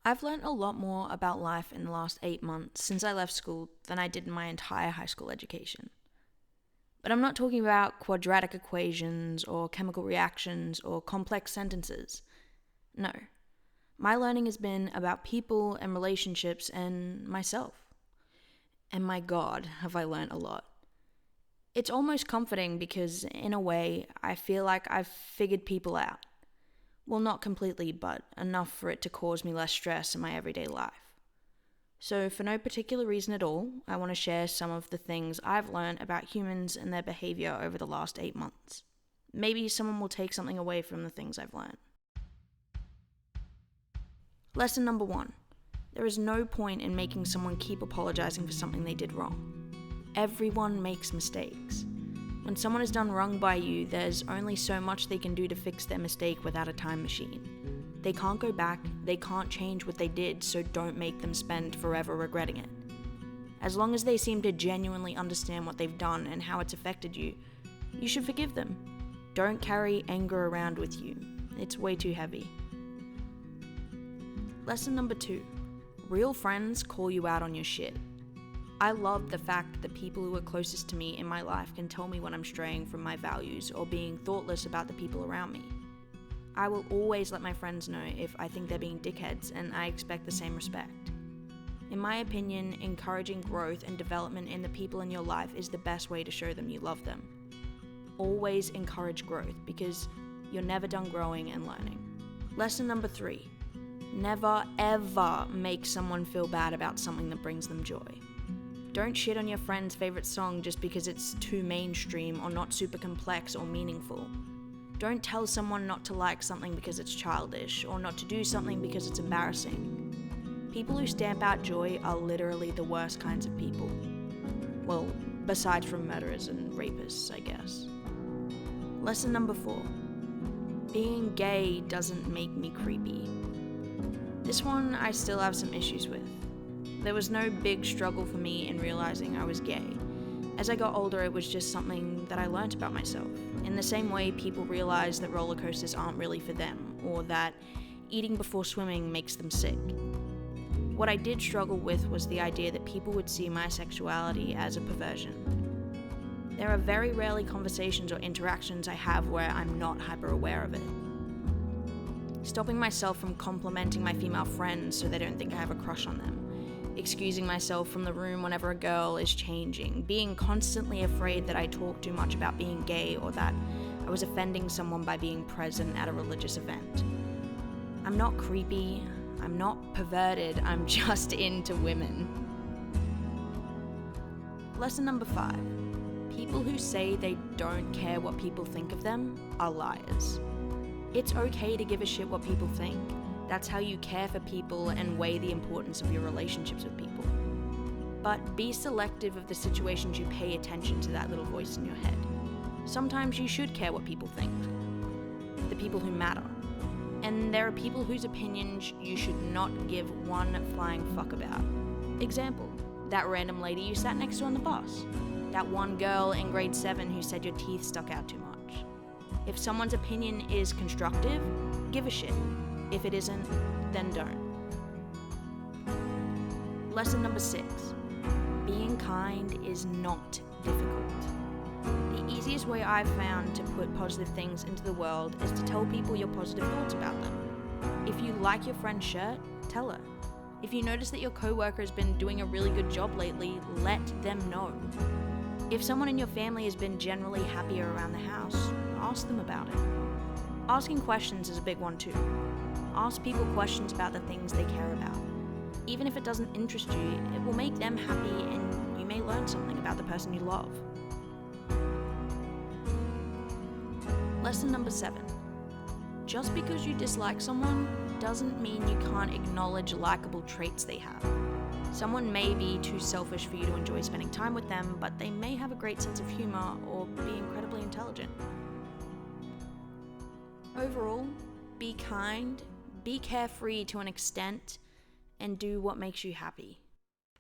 I've learnt a lot more about life in the last 8 months since I left school than I did in my entire high school education. But I'm not talking about quadratic equations or chemical reactions or complex sentences. No. My learning has been about people and relationships and myself. And my God, have I learnt a lot. It's almost comforting because, in a way, I feel like I've figured people out. Well, not completely, but enough for it to cause me less stress in my everyday life. So, for no particular reason at all, I want to share some of the things I've learned about humans and their behavior over the last 8 months. Maybe someone will take something away from the things I've learned. Lesson number 1. There is no point in making someone keep apologizing for something they did wrong. Everyone makes mistakes. When someone has done wrong by you, there's only so much they can do to fix their mistake without a time machine. They can't go back, they can't change what they did, so don't make them spend forever regretting it. As long as they seem to genuinely understand what they've done and how it's affected you, you should forgive them. Don't carry anger around with you. It's way too heavy. Lesson number 2. Real friends call you out on your shit. I love the fact that people who are closest to me in my life can tell me when I'm straying from my values or being thoughtless about the people around me. I will always let my friends know if I think they're being dickheads, and I expect the same respect. In my opinion, encouraging growth and development in the people in your life is the best way to show them you love them. Always encourage growth because you're never done growing and learning. Lesson number 3. Never ever make someone feel bad about something that brings them joy. Don't shit on your friend's favorite song just because it's too mainstream or not super complex or meaningful. Don't tell someone not to like something because it's childish or not to do something because it's embarrassing. People who stamp out joy are literally the worst kinds of people. Well, besides from murderers and rapists, I guess. Lesson number 4. Being gay doesn't make me creepy. This one I still have some issues with. There was no big struggle for me in realizing I was gay. As I got older, it was just something that I learnt about myself. In the same way people realize that roller coasters aren't really for them, or that eating before swimming makes them sick. What I did struggle with was the idea that people would see my sexuality as a perversion. There are very rarely conversations or interactions I have where I'm not hyper aware of it. Stopping myself from complimenting my female friends so they don't think I have a crush on them. Excusing myself from the room whenever a girl is changing, being constantly afraid that I talk too much about being gay or that I was offending someone by being present at a religious event. I'm not creepy, I'm not perverted, I'm just into women. Lesson number 5. People who say they don't care what people think of them are liars. It's okay to give a shit what people think. That's how you care for people and weigh the importance of your relationships with people. But be selective of the situations you pay attention to that little voice in your head. Sometimes you should care what people think. The people who matter. And there are people whose opinions you should not give one flying fuck about. Example, that random lady you sat next to on the bus. That one girl in grade 7 who said your teeth stuck out too much. If someone's opinion is constructive, give a shit. If it isn't, then don't. Lesson number 6. Being kind is not difficult. The easiest way I've found to put positive things into the world is to tell people your positive thoughts about them. If you like your friend's shirt, tell her. If you notice that your coworker has been doing a really good job lately, let them know. If someone in your family has been generally happier around the house, ask them about it. Asking questions is a big one too. Ask people questions about the things they care about. Even if it doesn't interest you, it will make them happy and you may learn something about the person you love. Lesson number 7. Just because you dislike someone doesn't mean you can't acknowledge likable traits they have. Someone may be too selfish for you to enjoy spending time with them, but they may have a great sense of humor or be incredibly intelligent. Overall, be kind, be carefree to an extent, and do what makes you happy.